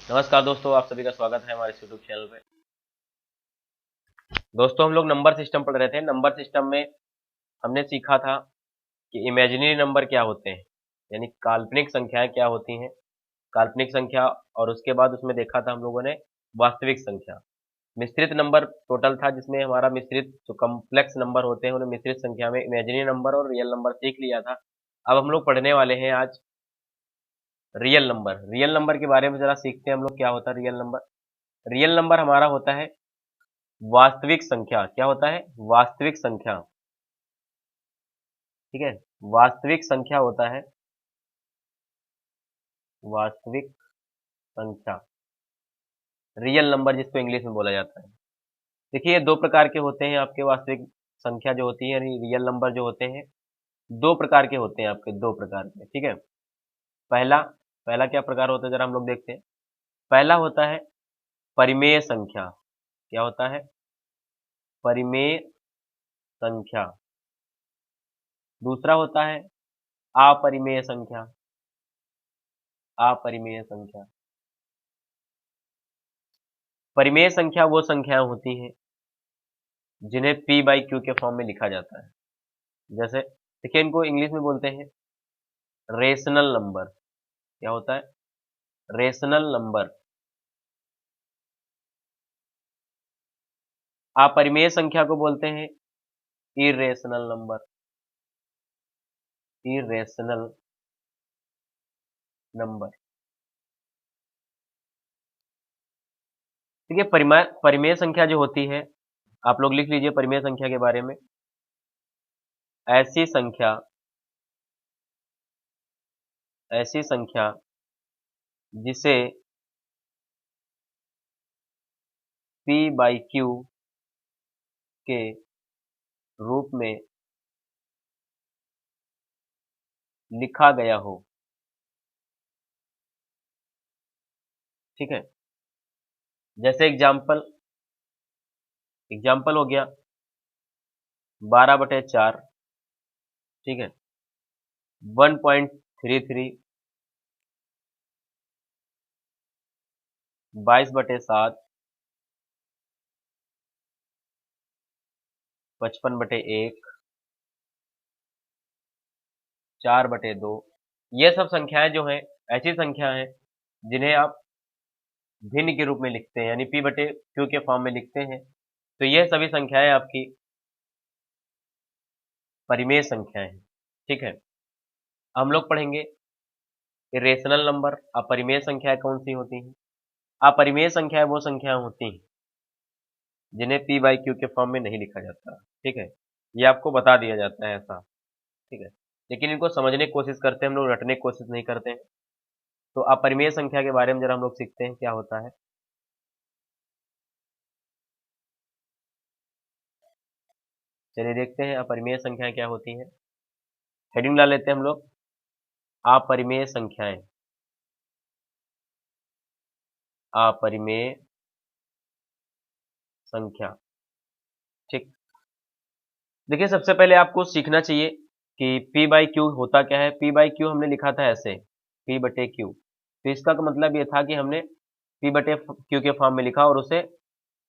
नमस्कार दोस्तों, आप सभी का स्वागत है हमारे यूट्यूब चैनल पे। दोस्तों, हम लोग नंबर सिस्टम पढ़ रहे थे। नंबर सिस्टम में हमने सीखा था कि इमेजिनरी नंबर क्या होते हैं, यानी काल्पनिक संख्याएं क्या होती हैं। काल्पनिक संख्या, और उसके बाद उसमें देखा था हम लोगों ने वास्तविक संख्या। मिश्रित नंबर टोटल था, जिसमें हमारा मिश्रित जो कॉम्प्लेक्स नंबर होते हैं उन्हें मिश्रित संख्या में इमेजिनरी नंबर और रियल नंबर सीख लिया था। अब हम लोग पढ़ने वाले हैं आज रियल नंबर। रियल नंबर के बारे में जरा सीखते हैं हम लोग, क्या होता है रियल नंबर। रियल नंबर हमारा होता है वास्तविक संख्या। क्या होता है? वास्तविक संख्या। ठीक है, वास्तविक संख्या होता है वास्तविक संख्या, रियल नंबर जिसको इंग्लिश में बोला जाता है। देखिए, दो प्रकार के होते हैं आपके वास्तविक संख्या जो होती है, रियल नंबर जो होते हैं दो प्रकार के होते हैं आपके, दो प्रकार के। ठीक है, पहला पहला क्या प्रकार होता है जरा हम लोग देखते हैं। पहला होता है परिमेय संख्या। क्या होता है? परिमेय संख्या। दूसरा होता है अपरिमेय संख्या। अपरिमेय संख्या। परिमेय संख्या वो संख्याएं होती हैं जिन्हें p बाई क्यू के फॉर्म में लिखा जाता है। जैसे देखिए, इनको इंग्लिश में बोलते हैं रेशनल नंबर। क्या होता है? Rational number. अपरिमेय संख्या को बोलते हैं इरेशनल नंबर। Irrational number. ठीक है, परिमेय संख्या जो होती है, आप लोग लिख लीजिए परिमेय संख्या के बारे में। ऐसी संख्या, ऐसी संख्या जिसे p बाई क्यू के रूप में लिखा गया हो। ठीक है, जैसे एग्जाम्पल एग्जाम्पल हो गया 12/4। ठीक है, 1.33, 22/7, 55/1, 4/2। ये सब संख्याएं जो हैं ऐसी संख्या हैं जिन्हें आप भिन्न के रूप में लिखते हैं, यानी p बटे क्यू के फॉर्म में लिखते हैं। तो यह सभी संख्याएं आपकी परिमेय संख्याएं हैं। ठीक है, हम लोग पढ़ेंगे रेशनल नंबर। अपरिमेय संख्याएं कौन सी होती हैं? अपरिमेय संख्याएं वो संख्याएं होती हैं जिन्हें p बाई क्यू के फॉर्म में नहीं लिखा जाता। ठीक है, ये आपको बता दिया जाता है ऐसा। ठीक है, लेकिन इनको समझने की कोशिश करते हैं हम लोग, रटने की कोशिश नहीं करते हैं। तो अपरिमेय संख्या के बारे में जरा हम लोग सीखते हैं क्या होता है। चलिए देखते हैं अपरिमेय संख्याएं क्या होती हैं। हेडिंग डाल लेते हैं हम लोग, अपरिमेय संख्याएं। अपरिमेय संख्या। ठीक, देखिए सबसे पहले आपको सीखना चाहिए कि p बाई क्यू होता क्या है। p बाई क्यू हमने लिखा था ऐसे, p बटे क्यू। तो इसका का मतलब ये था कि हमने p बटे क्यू के फॉर्म में लिखा और उसे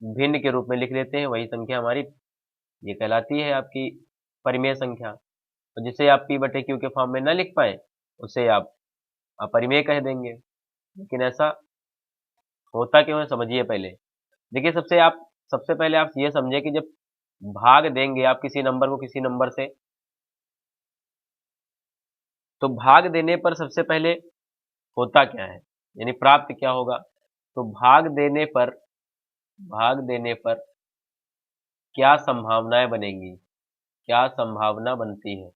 भिन्न के रूप में लिख लेते हैं, वही संख्या हमारी ये कहलाती है आपकी परिमेय संख्या। तो जिसे आप p बटे क्यू के फॉर्म में न लिख पाए उसे आप अपरिमेय कह देंगे। लेकिन ऐसा होता क्यों है समझिए पहले। देखिए, सबसे पहले आप ये समझे कि जब भाग देंगे आप किसी नंबर को किसी नंबर से, तो भाग देने पर सबसे पहले होता क्या है, यानी प्राप्त क्या होगा। तो भाग देने पर क्या संभावनाएं बनेंगी, क्या संभावना बनती है।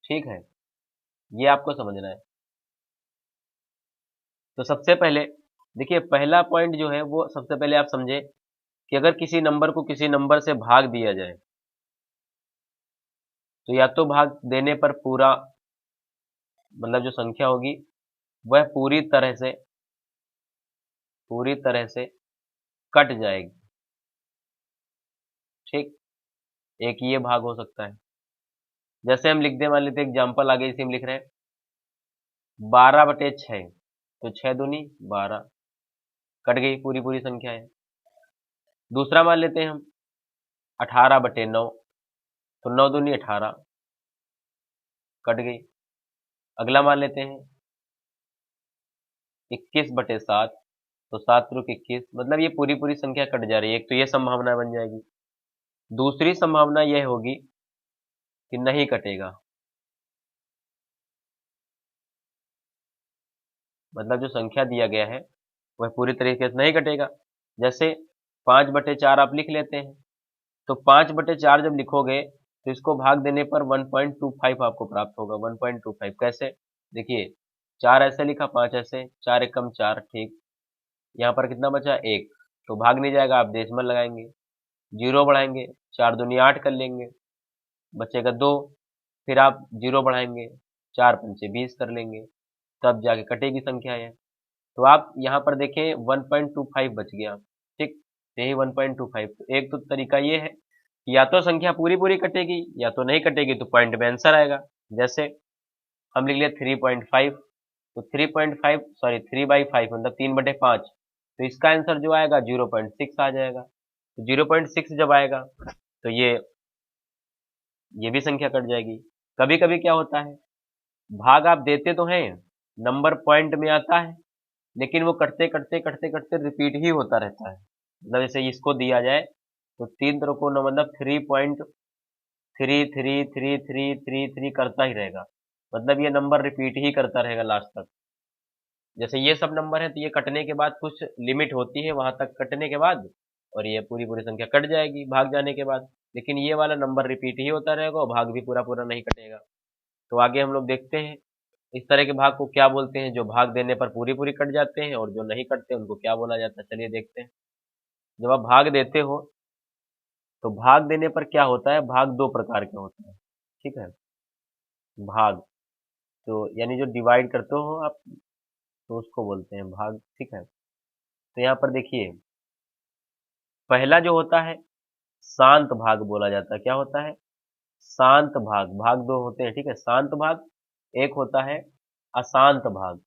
ठीक है, ये आपको समझना है। तो सबसे पहले देखिए, पहला पॉइंट जो है वो सबसे पहले आप समझे कि अगर किसी नंबर को किसी नंबर से भाग दिया जाए, तो या तो भाग देने पर पूरा मतलब जो संख्या होगी वह पूरी तरह से कट जाएगी। ठीक, एक ये भाग हो सकता है। जैसे हम लिख दे, मान लेते एग्जाम्पल आगे इसी में लिख रहे हैं 12/6, तो 6 दूनी 12, कट गई पूरी पूरी संख्या है। दूसरा मान लेते हैं हम 18/9, तो 9 दूनी 18, कट गई। अगला मान लेते हैं 21/7, तो 7 त्रिक 21, मतलब ये पूरी पूरी संख्या कट जा रही है। एक तो ये संभावना बन जाएगी। दूसरी संभावना यह होगी कि नहीं कटेगा, मतलब जो संख्या दिया गया है वह पूरी तरीके से नहीं कटेगा। जैसे 5/4 आप लिख लेते हैं, तो 5/4 जब लिखोगे तो इसको भाग देने पर 1.25 आपको प्राप्त होगा। 1.25 कैसे? देखिए 4 ऐसे लिखा, 5 ऐसे, 4 एकम 4, ठीक। यहाँ पर कितना बचा? 1, तो भाग नहीं जाएगा, आप डेसिमल लगाएंगे, 0 बढ़ाएंगे, 4 दूनी 8 कर लेंगे, बचेगा 2, फिर आप 0 बढ़ाएंगे, 4 पंचे 20 कर लेंगे, तब जाके कटेगी संख्या है। तो आप यहाँ पर देखें 1.25 बच गया, ठीक। यही 1.25। तो एक तो तरीका ये है कि या तो संख्या पूरी पूरी कटेगी या तो नहीं कटेगी, तो पॉइंट में आंसर आएगा। जैसे हम लिख लिया 3.5, तो 3.5 सॉरी 3/5 मतलब 3/5, तो इसका आंसर जो आएगा 0.6 आ जाएगा। तो 0.6 जब आएगा तो ये भी संख्या कट जाएगी। कभी कभी क्या होता है, भाग आप देते तो हैं, नंबर पॉइंट में आता है, लेकिन वो कटते कटते कटते कटते रिपीट ही होता रहता है। मतलब जैसे इसको दिया जाए तो 3 त्रिकोण को मतलब 3.333333 करता ही रहेगा, मतलब ये नंबर रिपीट ही करता रहेगा लास्ट तक। जैसे ये सब नंबर है तो ये कटने के बाद कुछ लिमिट होती है वहां तक कटने के बाद, और ये पूरी पूरी संख्या कट जाएगी भाग जाने के बाद, लेकिन ये वाला नंबर रिपीट ही होता रहेगा और भाग भी पूरा पूरा नहीं कटेगा। तो आगे हम लोग देखते हैं इस तरह के भाग को क्या बोलते हैं, जो भाग देने पर पूरी पूरी कट जाते हैं, और जो नहीं कटते उनको क्या बोला जाता है। चलिए देखते हैं। जब आप भाग देते हो तो भाग देने पर क्या होता है, भाग दो प्रकार के होते हैं, ठीक है। भाग, तो यानी जो डिवाइड करते हो आप, तो उसको बोलते हैं भाग, ठीक है। तो यहाँ पर देखिए पहला जो होता है शांत भाग बोला जाता है। क्या होता है? शांत भाग। भाग दो होते हैं, ठीक है, शांत भाग, एक होता है अशांत भाग।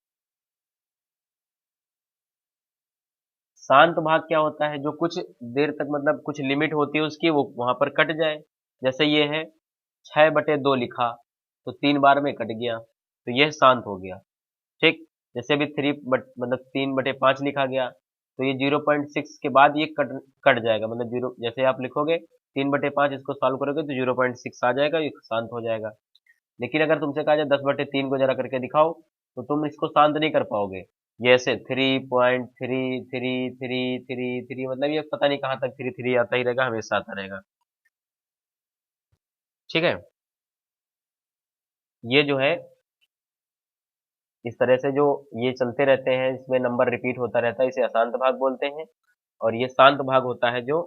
शांत भाग क्या होता है, जो कुछ देर तक मतलब कुछ लिमिट होती है उसकी, वो वहां पर कट जाए। जैसे ये है 6/2 लिखा, तो 3 बार में कट गया, तो यह शांत हो गया, ठीक। जैसे अभी मतलब 3/5 लिखा गया, तो ये 0.6 के बाद ये कट कट जाएगा, मतलब जीरो, जैसे आप लिखोगे 3/5 इसको सॉल्व करोगे तो 0.6 आ जाएगा, ये शांत हो जाएगा। लेकिन अगर तुमसे कहा जाए 10/3 को जरा करके दिखाओ, तो तुम इसको शांत नहीं कर पाओगे। ये ऐसे 3.333333, मतलब ये पता नहीं कहाँ तक 3 आता ही रहेगा, हमेशा आता रहेगा, ठीक है। ये जो है इस तरह से जो ये चलते रहते हैं, इसमें नंबर रिपीट होता रहता है, इसे अशांत भाग बोलते हैं। और ये शांत भाग होता है जो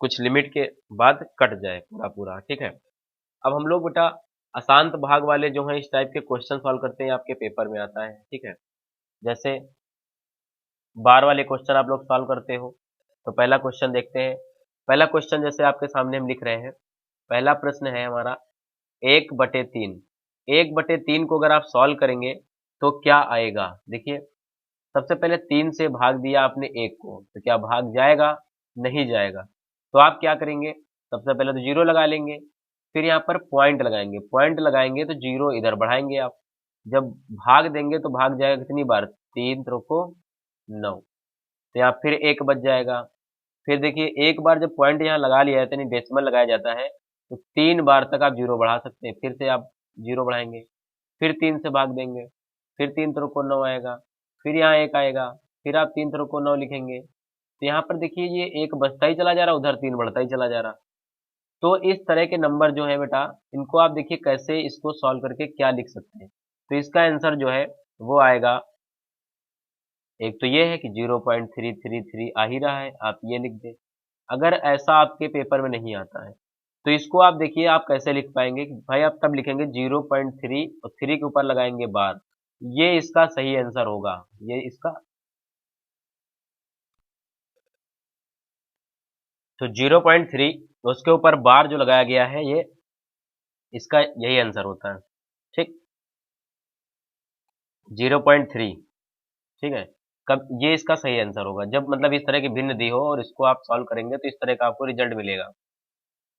कुछ लिमिट के बाद कट जाए पूरा पूरा, ठीक है। अब हम लोग बेटा अशांत भाग वाले जो है इस टाइप के क्वेश्चन सॉल्व करते हैं, आपके पेपर में आता है, ठीक है। जैसे बार वाले क्वेश्चन आप लोग सॉल्व करते हो, तो पहला क्वेश्चन देखते हैं। पहला क्वेश्चन जैसे आपके सामने हम लिख रहे हैं, पहला प्रश्न है हमारा 1/3। 1/3 को अगर आप सॉल्व करेंगे तो क्या आएगा? देखिए सबसे पहले 3 से भाग दिया आपने 1 को, तो क्या भाग जाएगा? नहीं जाएगा। तो आप क्या करेंगे, सबसे पहले तो जीरो लगा लेंगे, फिर यहाँ पर पॉइंट लगाएंगे। पॉइंट लगाएंगे तो जीरो इधर बढ़ाएंगे आप। जब भाग देंगे तो भाग जाएगा कितनी बार? 3 त्रिको 9, तो यहाँ फिर 1 बच जाएगा। फिर देखिए एक बार जब पॉइंट यहाँ लगा लिया जाता है, यानी डेसिमल लगाया जाता है, तो 3 बार तक आप जीरो बढ़ा सकते हैं। फिर से आप जीरो बढ़ाएंगे, फिर 3 से भाग देंगे, फिर 3 त्रिको 9 आएगा, फिर यहाँ 1 आएगा, फिर आप 3 त्रिको 9 लिखेंगे। तो यहाँ पर देखिए ये 1 बचता ही चला जा रहा, उधर 3 बढ़ता ही चला जा रहा। तो इस तरह के नंबर जो है बेटा, इनको आप देखिए कैसे इसको सॉल्व करके क्या लिख सकते हैं। तो इसका आंसर जो है वो आएगा, एक तो ये है कि 0.333 आ ही रहा है, आप ये लिख दें। अगर ऐसा आपके पेपर में नहीं आता है तो इसको आप देखिए आप कैसे लिख पाएंगे कि भाई आप तब लिखेंगे 0.3 और 3 के ऊपर लगाएंगे बार, ये इसका सही आंसर होगा। ये इसका तो 0.3 उसके ऊपर बार जो लगाया गया है, ये इसका यही आंसर होता है, ठीक। 0.3, ठीक है। कब ये इसका सही आंसर होगा, जब मतलब इस तरह की भिन्न दी हो और इसको आप सॉल्व करेंगे तो इस तरह का आपको रिजल्ट मिलेगा।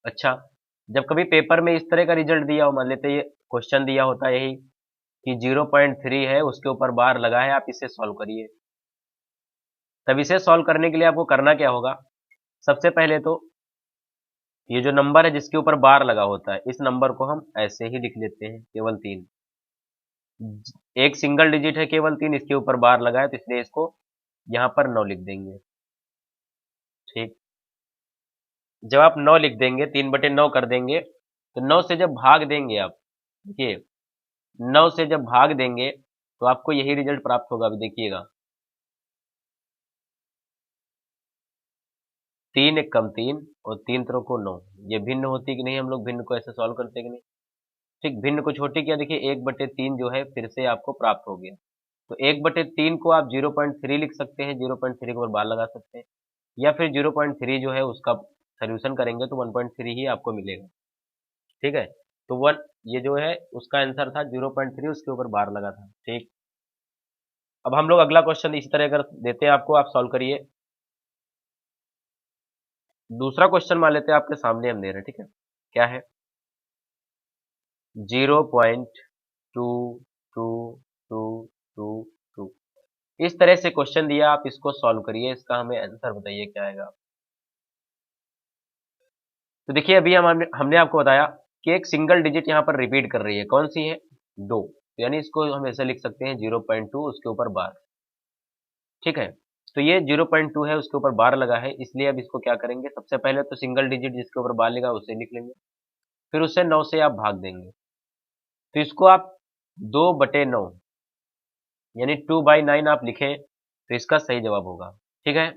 अच्छा, जब कभी पेपर में इस तरह का रिजल्ट दिया हो, मान लेते ये क्वेश्चन दिया होता यही कि 0.3 है, उसके ऊपर बार लगा है, आप इसे सॉल्व करिए। तब इसे सॉल्व करने के लिए आपको करना क्या होगा, सबसे पहले तो ये जो नंबर है जिसके ऊपर बार लगा होता है, इस नंबर को हम ऐसे ही लिख लेते हैं, केवल 3। एक सिंगल डिजिट है केवल 3, इसके ऊपर बार लगा है तो इसलिए इसको यहाँ पर 9 लिख देंगे। ठीक, जब आप 9 लिख देंगे, 3/9 कर देंगे, तो 9 से जब भाग देंगे आप, देखिए 9 से जब भाग देंगे तो आपको यही रिजल्ट प्राप्त होगा। अभी देखिएगा, 3 एक कम 3 और 3 त्रों को 9, ये भिन्न होती कि नहीं, हम लोग भिन्न को ऐसे सॉल्व करते कि नहीं। ठीक, भिन्न को छोटी किया, देखिए 1/3 जो है फिर से आपको प्राप्त हो गया। तो 1/3 को आप 0.3 लिख सकते हैं, 0.3 के ऊपर बार लगा सकते हैं, या फिर 0.3 जो है उसका सोल्यूशन करेंगे तो 1.3 ही आपको मिलेगा। ठीक है, तो वन ये जो है उसका आंसर था 0.3, उसके ऊपर बार लगा था। ठीक, अब हम लोग अगला क्वेश्चन इसी तरह कर देते हैं आपको, आप सॉल्व करिए। दूसरा क्वेश्चन मान लेते हैं आपके सामने हम दे रहे हैं, ठीक है। क्या है, 0.2222, इस तरह से क्वेश्चन दिया, आप इसको सॉल्व करिए, इसका हमें आंसर बताइए क्या आएगा। तो देखिए अभी हमने आपको बताया कि एक सिंगल डिजिट यहाँ पर रिपीट कर रही है, कौन सी है, 2, तो यानी इसको हम ऐसे लिख सकते हैं 0.2 उसके ऊपर बार। ठीक है, तो ये 0.2 है, उसके ऊपर बार लगा है, इसलिए अब इसको क्या करेंगे, सबसे पहले तो सिंगल डिजिट जिसके ऊपर बार लगा उसे लिख लेंगे, फिर उससे 9 से आप भाग देंगे, तो इसको आप 2/9 यानी 2/9 आप लिखें तो इसका सही जवाब होगा। ठीक है,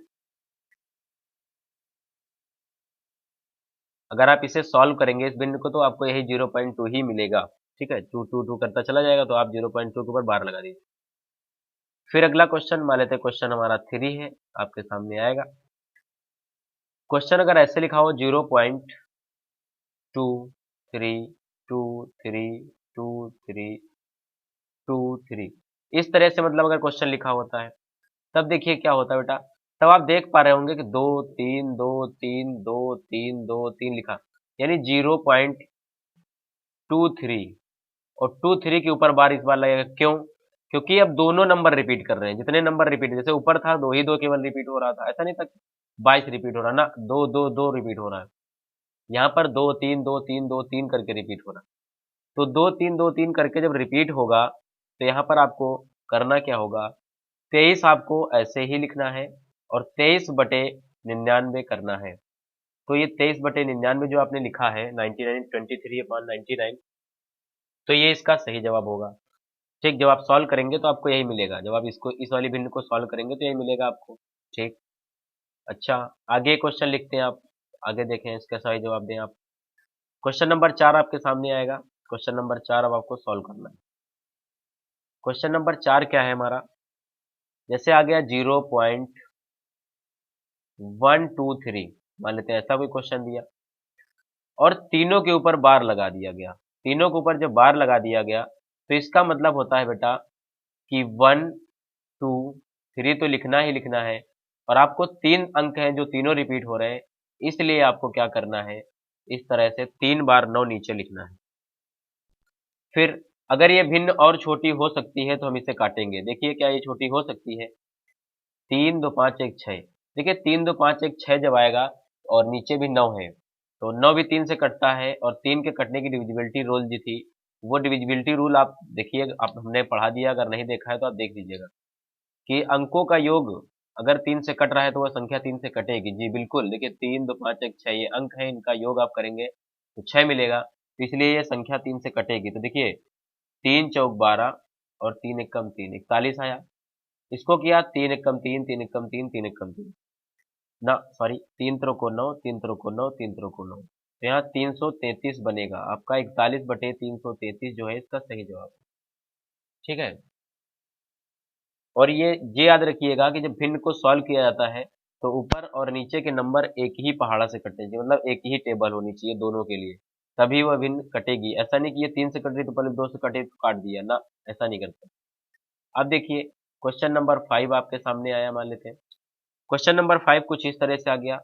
अगर आप इसे सॉल्व करेंगे इस बिंदु को तो आपको यही 0.2 ही मिलेगा। ठीक है, 2 2 2 करता चला जाएगा तो आप 0.2 के ऊपर बार लगा दीजिए। फिर अगला क्वेश्चन मान लेते हैं, क्वेश्चन हमारा 3 है, आपके सामने आएगा। क्वेश्चन अगर ऐसे लिखा हो 0.23232323, इस तरह से मतलब अगर क्वेश्चन लिखा होता है, तब देखिए क्या होता है बेटा, तब आप देख पा रहे होंगे कि 2 3 2 3 2 3 2 3 लिखा, यानी 0.23 और 23 के ऊपर बार इस बार लगेगा, क्यों, क्योंकि अब दोनों नंबर रिपीट कर रहे हैं, जितने नंबर रिपीट, जैसे ऊपर था 2 ही 2 केवल रिपीट हो रहा था, ऐसा नहीं था 22 रिपीट हो रहा ना, 2 2 2 रिपीट हो रहा है, यहाँ पर 2 3 2 3 2 3 करके रिपीट हो रहा है। तो 2 3 2 3 करके जब रिपीट होगा तो यहाँ पर आपको करना क्या होगा, 23 आपको ऐसे ही लिखना है और 23/99 करना है। तो ये 23/99 जो आपने लिखा है 99 23/99, तो ये इसका सही जवाब होगा। ठीक, जब आप सॉल्व करेंगे तो आपको यही मिलेगा, जब आप इसको इस वाली भिन्न को सॉल्व करेंगे तो यही मिलेगा आपको। ठीक, अच्छा, आगे क्वेश्चन लिखते हैं आप, आगे देखें इसका सही जवाब दें आप। क्वेश्चन नंबर 4 आपके सामने आएगा, क्वेश्चन नंबर 4 अब आपको सॉल्व करना है। क्वेश्चन नंबर 4 क्या है हमारा, जैसे आ गया 0.123, मान लेते हैं ऐसा कोई क्वेश्चन दिया और तीनों के ऊपर बार लगा दिया गया, तीनों के ऊपर जब बार लगा दिया गया तो इसका मतलब होता है बेटा कि 1 2 3 तो लिखना ही लिखना है, और आपको 3 अंक हैं जो तीनों रिपीट हो रहे हैं, इसलिए आपको क्या करना है, इस तरह से 3 बार 9 नीचे लिखना है। फिर अगर ये भिन्न और छोटी हो सकती है तो हम इसे काटेंगे, देखिए क्या ये छोटी हो सकती है, 3 2 5 1 6, देखिए 3 2 5 1 6 जब आएगा और नीचे भी 9 है, तो 9 भी 3 से कटता है, और 3 के कटने की डिविजिबिलिटी रूल जो थी, वो डिविजिबिलिटी रूल आप देखिए, आप हमने पढ़ा दिया, अगर नहीं देखा है तो आप देख लीजिएगा कि अंकों का योग अगर 3 से कट रहा है तो वह संख्या 3 से कटेगी। जी बिल्कुल, देखिए 3 2 5 1 6 ये अंक है, इनका योग आप करेंगे तो 6 मिलेगा, तो इसलिए ये संख्या 3 से कटेगी। तो देखिए 3 चौक 12 और 3 एक कम 3 41 आया, इसको किया 3 एक कम 3 3 एक कम 3 3 एक कम 3 ना, सॉरी 3 त्रों को 9 3 त्रों को 9 3 त्रों को 9, तो यहाँ 333 बनेगा आपका, 41/333 जो है इसका सही जवाब। ठीक है, और ये याद रखिएगा कि जब भिन्न को सॉल्व किया जाता है तो ऊपर और नीचे के नंबर एक ही पहाड़ा से कटने चाहिए, मतलब एक ही टेबल होनी चाहिए दोनों के लिए, तभी वह भिन्न कटेगी। ऐसा नहीं कि ये 3 से कट रही तो पहले 2 से कटे तो काट दिया ना, ऐसा नहीं करते। अब देखिए क्वेश्चन नंबर 5 आपके सामने आया, मान लेते हैं क्वेश्चन नंबर 5 कुछ इस तरह से आ गया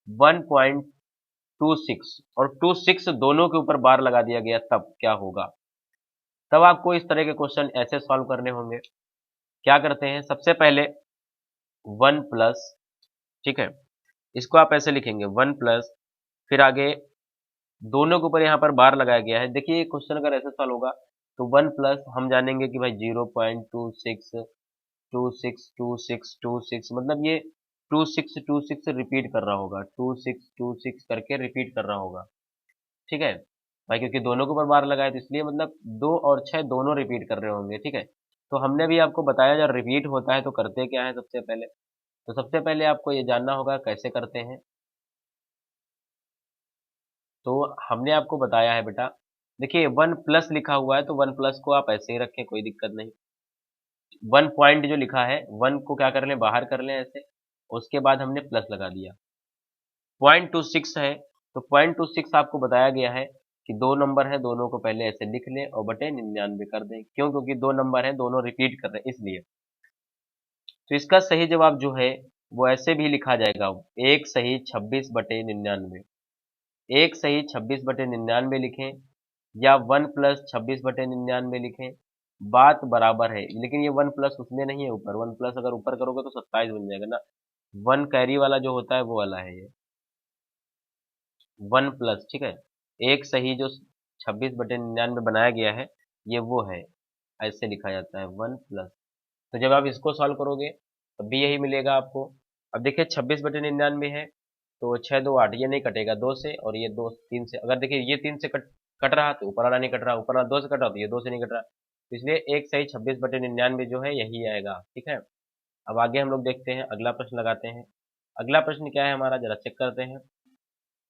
1.26 और 26 दोनों के ऊपर बार लगा दिया गया, तब क्या होगा। तब आपको इस तरह के क्वेश्चन ऐसे सॉल्व करने होंगे। क्या करते हैं, सबसे पहले 1 प्लस, ठीक है, इसको आप ऐसे लिखेंगे 1 प्लस, फिर आगे दोनों के ऊपर यहाँ पर बार लगाया गया है। देखिए ये क्वेश्चन अगर ऐसे सॉल्व होगा तो 1 प्लस हम जानेंगे कि भाई 0.26 26 26 26, मतलब ये 26 26 रिपीट कर रहा होगा, 26 26 करके रिपीट कर रहा होगा, ठीक है भाई, क्योंकि दोनों के ऊपर बार लगाए तो इसलिए मतलब 2 और 6 दोनों रिपीट कर रहे होंगे, ठीक है। तो हमने भी आपको बताया जब रिपीट होता है तो करते क्या है सबसे पहले, तो सबसे पहले आपको ये जानना होगा कैसे करते हैं। तो हमने आपको बताया है बेटा, देखिए 1 प्लस लिखा हुआ है तो 1 प्लस को आप ऐसे ही रखें, कोई दिक्कत नहीं। 1 पॉइंट जो लिखा है 1 को क्या कर लें, बाहर कर लें ऐसे, उसके बाद हमने प्लस लगा दिया। 0.26 है तो 0.26 आपको बताया गया है कि दो नंबर है, दोनों को पहले ऐसे लिख लें और बटे 99 कर दें। क्यों, क्योंकि दो नंबर है, दोनों रिपीट कर रहे हैं इसलिए। तो इसका सही जवाब जो है वो ऐसे भी लिखा जाएगा, एक सही 26 बटे 99। एक सही 26 बटे 99 लिखें या 1 प्लस 26 बटे 99 लिखें, बात बराबर है। लेकिन ये 1 प्लस उसमें नहीं है ऊपर, 1 प्लस अगर ऊपर करोगे तो 27 बन जाएगा ना, 1 कैरी वाला जो होता है वो वाला है ये 1 प्लस, ठीक है। एक सही जो 26 बटे 99 बनाया गया है ये वो है, ऐसे लिखा जाता है 1 प्लस। तो जब आप इसको सॉल्व करोगे तब भी यही मिलेगा आपको। अब देखिए 26 बटे 99 है तो 6 2 8, ये नहीं कटेगा 2 से, और ये 2 3 से, अगर देखिए ये 3 से कट कट रहा तो ऊपर वाला नहीं कट रहा, ऊपर वाला 2 से कट रहा तो ये 2 से नहीं कट रहा, तो इसलिए एक सही 26 बटे 99 जो है यही आएगा, ठीक है। अब आगे हम लोग देखते हैं, अगला प्रश्न लगाते हैं। अगला प्रश्न क्या है हमारा, जरा चेक करते हैं।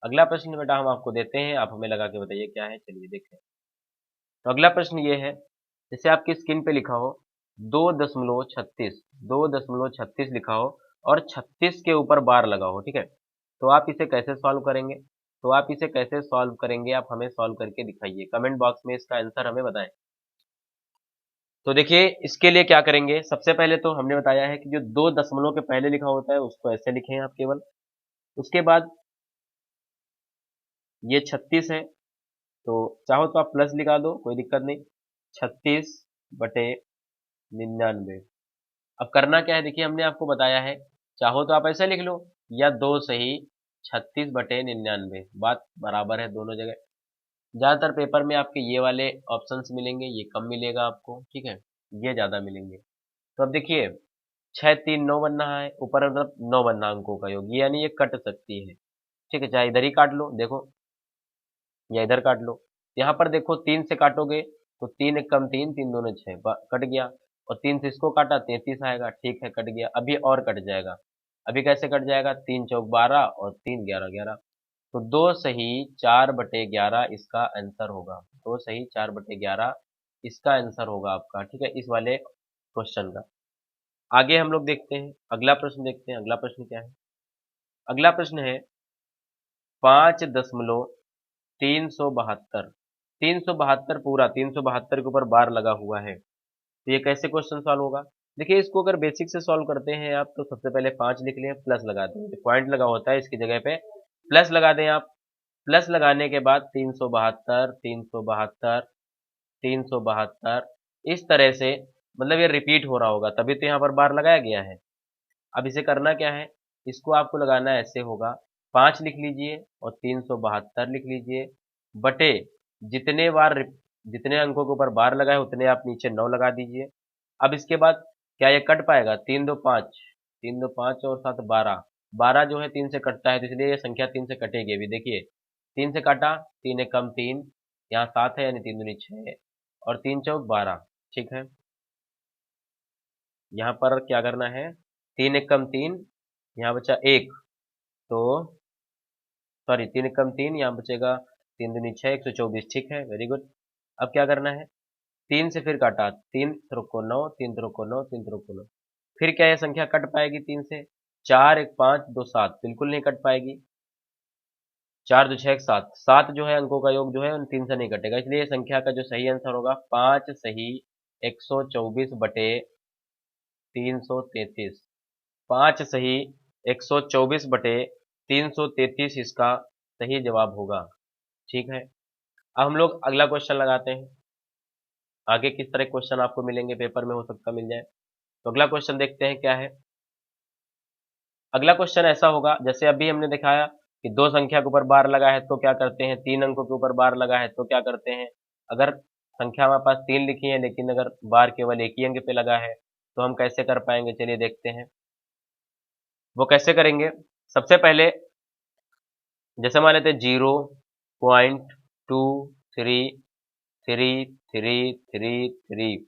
अगला प्रश्न बेटा हम आपको देते हैं, आप हमें लगा के बताइए क्या है, चलिए देखते हैं। तो अगला प्रश्न ये है, जैसे आपकी स्क्रीन पे लिखा हो 2.36, 2.36 लिखा हो और 36 के ऊपर बार लगा हो, ठीक है। तो आप इसे कैसे सॉल्व करेंगे, तो आप इसे कैसे सॉल्व करेंगे, आप हमें सॉल्व करके दिखाइए, कमेंट बॉक्स में इसका आंसर हमें बताएं। तो देखिए इसके लिए क्या करेंगे, सबसे पहले तो हमने बताया है कि जो दो दशमलव के पहले लिखा होता है उसको ऐसे लिखें आप केवल। उसके बाद ये 36 है तो चाहो तो आप प्लस लगा दो, कोई दिक्कत नहीं, 36 बटे 99। अब करना क्या है, देखिए हमने आपको बताया है, चाहो तो आप ऐसे लिख लो या दो सही 36 बटे 99, बात बराबर है दोनों जगह। ज्यादातर पेपर में आपके ये वाले ऑप्शंस मिलेंगे, ये कम मिलेगा आपको, ठीक है, ये ज्यादा मिलेंगे। तो अब देखिए 6 3 9 बन रहा है, ऊपर मतलब 9 बनना अंकों का योग, यानी ये कट सकती है, ठीक है, चाहे इधर ही काट लो देखो, या इधर काट लो। यहाँ पर देखो 3 से काटोगे तो 3 एक कम 3, 3 दोनों 6, कट गया, और 3 से इसको काटा 33 आएगा, ठीक है कट गया। अभी और कट जाएगा, अभी कैसे कट जाएगा, 3 चौक 12 और 3 11 11, तो 2 सही 4 बटे 11 इसका आंसर होगा, 2 सही 4 बटे 11 इसका आंसर होगा आपका, ठीक है, इस वाले क्वेश्चन का। आगे हम लोग देखते हैं, अगला प्रश्न देखते हैं, अगला प्रश्न क्या है। अगला प्रश्न है 5.372, 372 पूरा, 372 के ऊपर बार लगा हुआ है, तो ये कैसे क्वेश्चन सॉल्व होगा। देखिए इसको अगर बेसिक से सॉल्व करते हैं आप तो सबसे पहले 5 लिख लें, प्लस लगा दें, पॉइंट लगा होता है इसकी जगह पे प्लस लगा दें आप। प्लस लगाने के बाद 372 372 372, इस तरह से, मतलब ये रिपीट हो रहा होगा तभी तो यहाँ पर बार लगाया गया है। अब इसे करना क्या है, इसको आपको लगाना ऐसे होगा, 5 लिख लीजिए और 372 लिख लीजिए, बटे जितने बार जितने अंकों के ऊपर बार लगा है उतने आप नीचे 9 लगा दीजिए। अब इसके बाद क्या ये कट पाएगा, 3 2 5, 3 2 5 और 7 12, 12 जो है 3 से कटता है तो इसलिए ये संख्या 3 से कटेगी। अभी देखिए 3 से काटा, 3 एक कम 3, यहाँ 7 है यानी 3 दूनी 6 और 3 चौक 12, ठीक है। यहाँ पर क्या करना है, 3 एक कम 3, यहाँ बचा 1, तो सॉरी 3 एक कम 3, यहाँ बचेगा 3 दूनी 6 124, ठीक है, वेरी गुड। अब क्या करना है, 3 से फिर काटा, 3 त्रिको 9, 3 त्रिको 9, 3 त्रिको 9, फिर क्या ये संख्या कट पाएगी 3 से, 4 एक 5 2 7, बिल्कुल नहीं कट पाएगी, 4 2 6 7, 7 जो है अंकों का योग जो है उन 3 से नहीं कटेगा, इसलिए ये संख्या का जो सही आंसर होगा 5 सही 124 बटे 333, 5 सही, 124 बटे 333 इसका सही जवाब होगा। ठीक है, अब हम लोग अगला क्वेश्चन लगाते हैं। आगे किस तरह क्वेश्चन आपको मिलेंगे पेपर में, हो सकता मिल जाए। तो अगला क्वेश्चन देखते हैं क्या है। अगला क्वेश्चन ऐसा होगा, जैसे अभी हमने दिखाया कि दो संख्या के ऊपर बार लगा है तो क्या करते हैं, तीन अंकों के ऊपर बार लगा है तो क्या करते हैं। अगर संख्या हमारे पास तीन लिखी है लेकिन अगर बार केवल एक ही अंक पे लगा है तो हम कैसे कर पाएंगे, चलिए देखते हैं। वो कैसे करेंगे, सबसे पहले जैसे मान लेते हैं 0.23333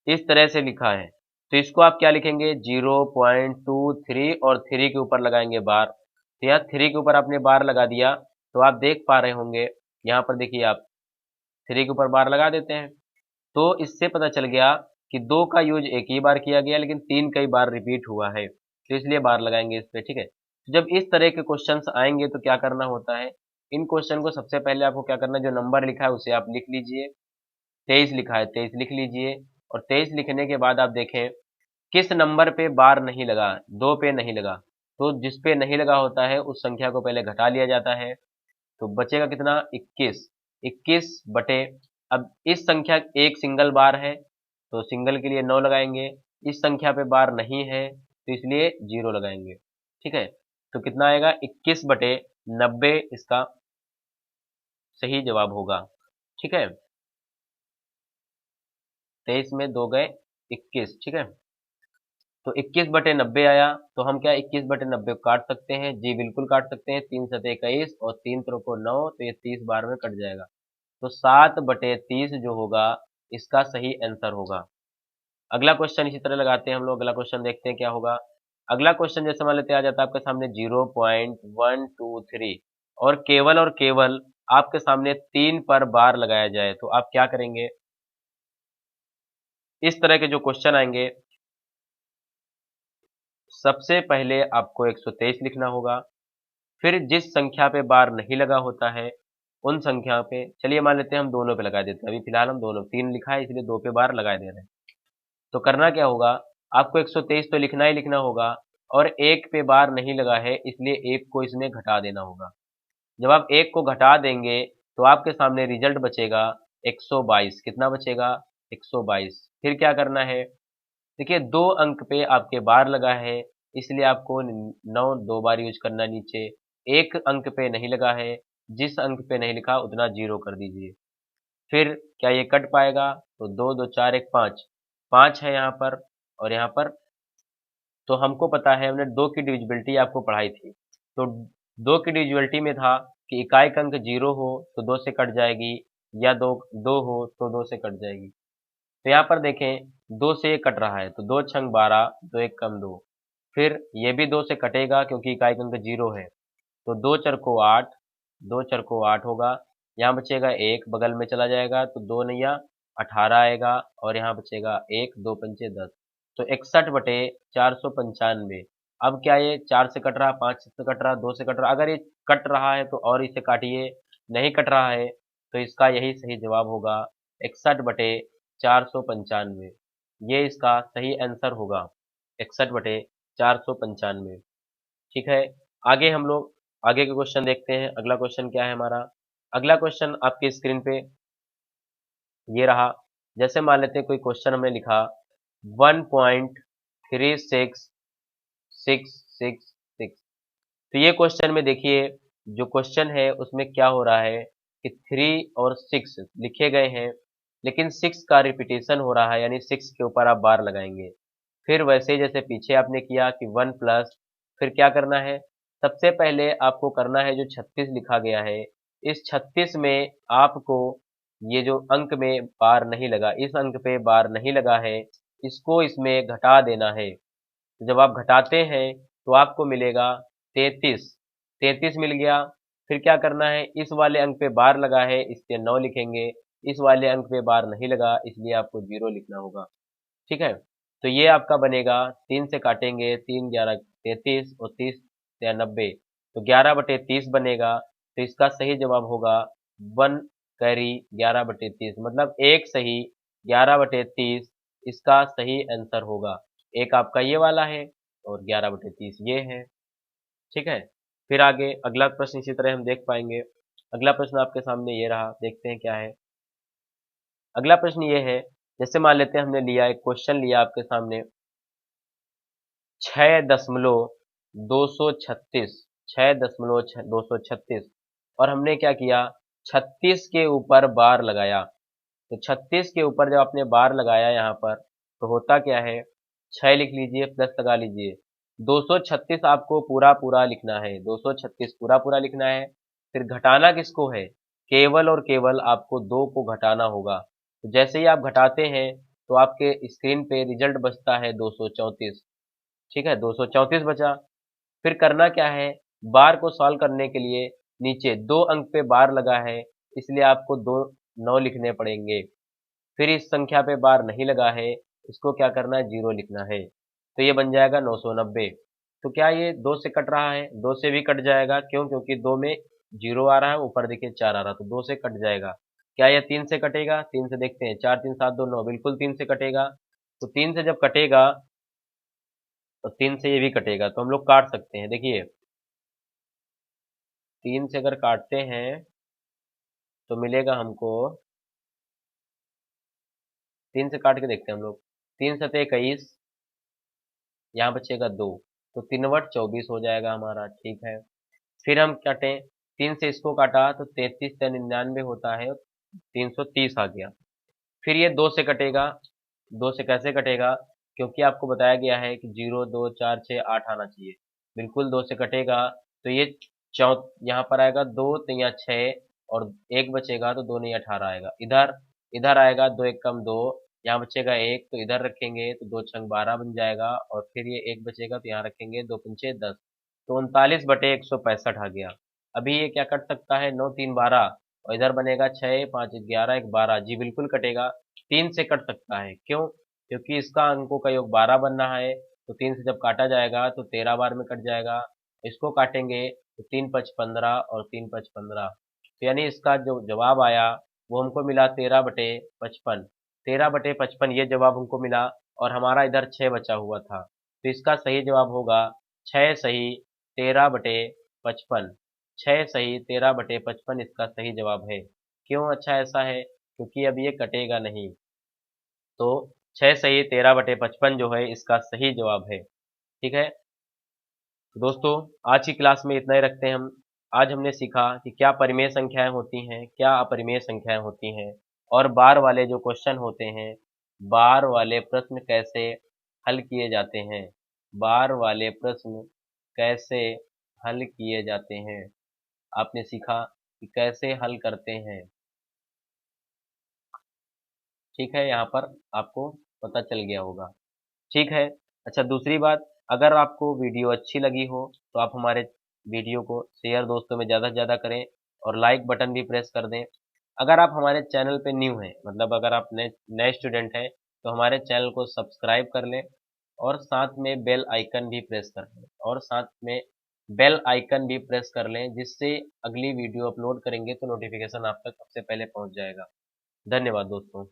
इस तरह से लिखा है, तो इसको आप क्या लिखेंगे, 0.23 और 3 के ऊपर लगाएंगे बार। तो यहाँ 3 के ऊपर आपने बार लगा दिया तो आप देख पा रहे होंगे, यहाँ पर देखिए आप 3 के ऊपर बार लगा देते हैं। तो इससे पता चल गया कि 2 का यूज एक ही बार किया गया लेकिन 3 कई बार रिपीट हुआ है, तो इसलिए बार लगाएंगे इस पे। ठीक है, जब इस तरह के क्वेश्चंस आएंगे तो क्या करना होता है, इन क्वेश्चन को सबसे पहले आपको क्या करना है, जो नंबर लिखा है उसे आप लिख लीजिए। 23 लिखा है, 23 लिख लीजिए। और 23 लिखने के बाद आप देखें किस नंबर पे बार नहीं लगा, 2 पे नहीं लगा, तो जिस पे नहीं लगा होता है उस संख्या को पहले घटा लिया जाता है। तो बचेगा कितना, 21। 21 बटे, अब इस संख्या एक सिंगल बार है तो सिंगल के लिए 9 लगाएंगे, इस संख्या पे बार नहीं है तो इसलिए 0 लगाएंगे। ठीक है, तो कितना आएगा, 21 बटे 90 इसका सही जवाब होगा। ठीक है, 23 में 2 गए 21। ठीक है, तो 21 बटे 90 आया, तो हम क्या 21 बटे 90 काट सकते हैं, जी बिल्कुल काट सकते हैं। 3 सते 21 और 3 त्रिको 9, तो ये 30 बार में कट जाएगा। तो 7 बटे 30 जो होगा इसका सही आंसर होगा। अगला क्वेश्चन इसी तरह लगाते हैं हम लोग, अगला क्वेश्चन देखते हैं क्या होगा। अगला क्वेश्चन जैसे मान लेते आ जाता है आपके सामने 0.123 और केवल आपके सामने 3 पर बार लगाया जाए तो आप क्या करेंगे। इस तरह के जो क्वेश्चन आएंगे सबसे पहले आपको 123 लिखना होगा, फिर जिस संख्या पे बार नहीं लगा होता है उन संख्या पे, चलिए मान लेते हैं हम दोनों पे लगा देते हैं, अभी फिलहाल हम दोनों, 3 लिखा है इसलिए 2 पे बार लगा दे रहे हैं। तो करना क्या होगा, आपको 123 तो लिखना ही लिखना होगा और एक पे बार नहीं लगा है इसलिए एक को इसमें घटा देना होगा। जब आप एक को घटा देंगे तो आपके सामने रिजल्ट बचेगा 122। कितना बचेगा, 122। फिर क्या करना है, देखिए 2 अंक पे आपके बार लगा है इसलिए आपको 9 2 बार यूज करना नीचे। एक अंक पे नहीं लगा है, जिस अंक पे नहीं लिखा उतना 0 कर दीजिए। फिर क्या ये कट पाएगा, तो 2 2 4 1 5, 5 है यहाँ पर और यहाँ पर। तो हमको पता है, हमने 2 की डिविजिबिलिटी आपको पढ़ाई थी, तो 2 की डिविजिबिलिटी में था कि इकाई का अंक 0 हो तो 2 से कट जाएगी, या 2 हो तो 2 से कट जाएगी। तो यहाँ पर देखें 2 से ये कट रहा है तो 2 छंग 12, 2 एक कम 2। फिर ये भी 2 से कटेगा क्योंकि इकाई का अंक 0 है, तो 2 चर को 8, 2 चर को 8 होगा। यहाँ बचेगा 1, बगल में चला जाएगा तो 2 नैया 18 आएगा और यहाँ बचेगा 1, 2 पंचे 10। तो 61 बटे 495। अब क्या ये 4 से कट रहा, 5 से कट रहा, 2 से कट रहा, अगर ये कट रहा है तो और इसे काटिए, नहीं कट रहा है तो इसका यही सही जवाब होगा, 61 बटे 495। ये इसका सही आंसर होगा, 61 बटे 495। ठीक है, आगे हम लोग आगे के क्वेश्चन देखते हैं। अगला क्वेश्चन क्या है हमारा, अगला क्वेश्चन आपके स्क्रीन पे ये रहा। जैसे मान लेते हैं कोई क्वेश्चन हमने लिखा 1.36666, तो ये क्वेश्चन में देखिए जो क्वेश्चन है उसमें क्या हो रहा है कि 3 और 6 लिखे गए हैं लेकिन 6 का रिपीटेशन हो रहा है, यानी 6 के ऊपर आप बार लगाएंगे। फिर वैसे ही जैसे पीछे आपने किया कि 1 प्लस, फिर क्या करना है, सबसे पहले आपको करना है जो 36 लिखा गया है, इस 36 में आपको ये जो अंक में बार नहीं लगा, इस अंक पे बार नहीं लगा है, इसको इसमें घटा देना है। तो जब आप घटाते हैं तो आपको मिलेगा 33। 33 मिल गया। फिर क्या करना है, इस वाले अंक पे बार लगा है इसलिए 9 लिखेंगे, इस वाले अंक पे बार नहीं लगा इसलिए आपको 0 लिखना होगा। ठीक है, तो ये आपका बनेगा, 3 से काटेंगे, 3 11 33 और 30 या 90, तो 11/30 बनेगा। तो इसका सही जवाब होगा 1 कैरी 11/30, मतलब एक सही 11/30 इसका सही आंसर होगा। एक आपका ये वाला है और 11/30 ये है। ठीक है, फिर आगे अगला प्रश्न इसी तरह हम देख पाएंगे। अगला प्रश्न आपके सामने ये रहा, देखते हैं क्या है। अगला प्रश्न ये है, जैसे मान लेते हैं हमने लिया एक क्वेश्चन लिया आपके सामने 6.236 6.236 और हमने क्या किया 36 के ऊपर बार लगाया। तो 36 के ऊपर जब आपने बार लगाया यहाँ पर तो होता क्या है 6 लिख लीजिए प्लस लगा लीजिए 236 आपको पूरा पूरा लिखना है 236 पूरा पूरा लिखना है। फिर घटाना किसको है केवल और केवल आपको 2 को घटाना होगा। तो जैसे ही आप घटाते हैं तो आपके स्क्रीन पे रिजल्ट बचता है 234। ठीक है 234 बचा। फिर करना क्या है बार को सॉल्व करने के लिए नीचे 2 अंक पे बार लगा है इसलिए आपको 2 9 लिखने पड़ेंगे। फिर इस संख्या पे बार नहीं लगा है इसको क्या करना है 0 लिखना है तो ये बन जाएगा 990। तो क्या ये 2 से कट रहा है 2 से भी कट जाएगा क्यों क्योंकि 2 में 0 आ रहा है ऊपर देखिए 4 आ रहा है तो 2 से कट जाएगा। क्या ये 3 से कटेगा 3 से देखते हैं 4 3 7 2 9 बिल्कुल 3 से कटेगा। तो 3 से जब कटेगा तो 3 से ये भी कटेगा तो हम लोग काट सकते हैं। देखिए 3 से अगर काटते हैं तो मिलेगा हमको 3 से काट के देखते हैं हम लोग 3 सते 21 यहाँ बचेगा 2 तो 3 वट 24 हो जाएगा हमारा। ठीक है फिर हम काटें 3 से इसको काटा तो 33 से 99 होता है 330 आ गया। फिर ये 2 से कटेगा 2 से कैसे कटेगा क्योंकि आपको बताया गया है कि 0 2 4 6 8 आना चाहिए बिल्कुल 2 से कटेगा तो ये चौ यहाँ पर आएगा 2 तो यहाँ 6 और 1 बचेगा तो 2 नहीं 18 आएगा। इधर इधर आएगा 2 1 कम 2 यहाँ बचेगा 1 तो इधर रखेंगे तो 2 छंग 12 बन जाएगा और फिर ये 1 बचेगा तो यहाँ रखेंगे 2 पंचे 10 तो 39/165 आ गया। अभी ये क्या कट सकता है 9 3 12 और इधर बनेगा 6 5 11 1 12 जी बिल्कुल कटेगा। 3 से कट सकता है क्यों क्योंकि इसका अंकों का योग 12 बनना है तो 3 से जब काटा जाएगा तो 13 बार में कट जाएगा। इसको काटेंगे तो 3 5 15 और 3 5 15 तो यानी इसका जो जवाब आया वो हमको मिला 13/55 13/55 ये जवाब हमको मिला और हमारा इधर 6 बचा हुआ था तो इसका सही जवाब होगा 6 सही 13/55 6 सही 13/55 इसका सही जवाब है। क्यों अच्छा ऐसा है क्योंकि अब ये कटेगा नहीं तो 6 सही 13/55 जो है इसका सही जवाब है। ठीक है तो दोस्तों आज की क्लास में इतना ही रखते हैं हम। आज हमने सीखा कि क्या परिमेय संख्याएं होती हैं क्या अपरिमेय संख्याएं होती हैं और बार वाले जो क्वेश्चन होते हैं बार वाले प्रश्न कैसे हल किए जाते हैं बार वाले प्रश्न कैसे हल किए जाते हैं आपने सीखा कि कैसे हल करते हैं। ठीक है यहाँ पर आपको पता चल गया होगा। ठीक है अच्छा दूसरी बात अगर आपको वीडियो अच्छी लगी हो तो आप हमारे वीडियो को शेयर दोस्तों में ज़्यादा से ज़्यादा करें और लाइक बटन भी प्रेस कर दें। अगर आप हमारे चैनल पे न्यू हैं मतलब अगर आप नए नए स्टूडेंट हैं तो हमारे चैनल को सब्सक्राइब कर लें और साथ में बेल आइकन भी प्रेस कर लें और साथ में बेल आइकन भी प्रेस कर लें जिससे अगली वीडियो अपलोड करेंगे तो नोटिफिकेशन आप तक सबसे पहले पहुंच जाएगा। धन्यवाद दोस्तों।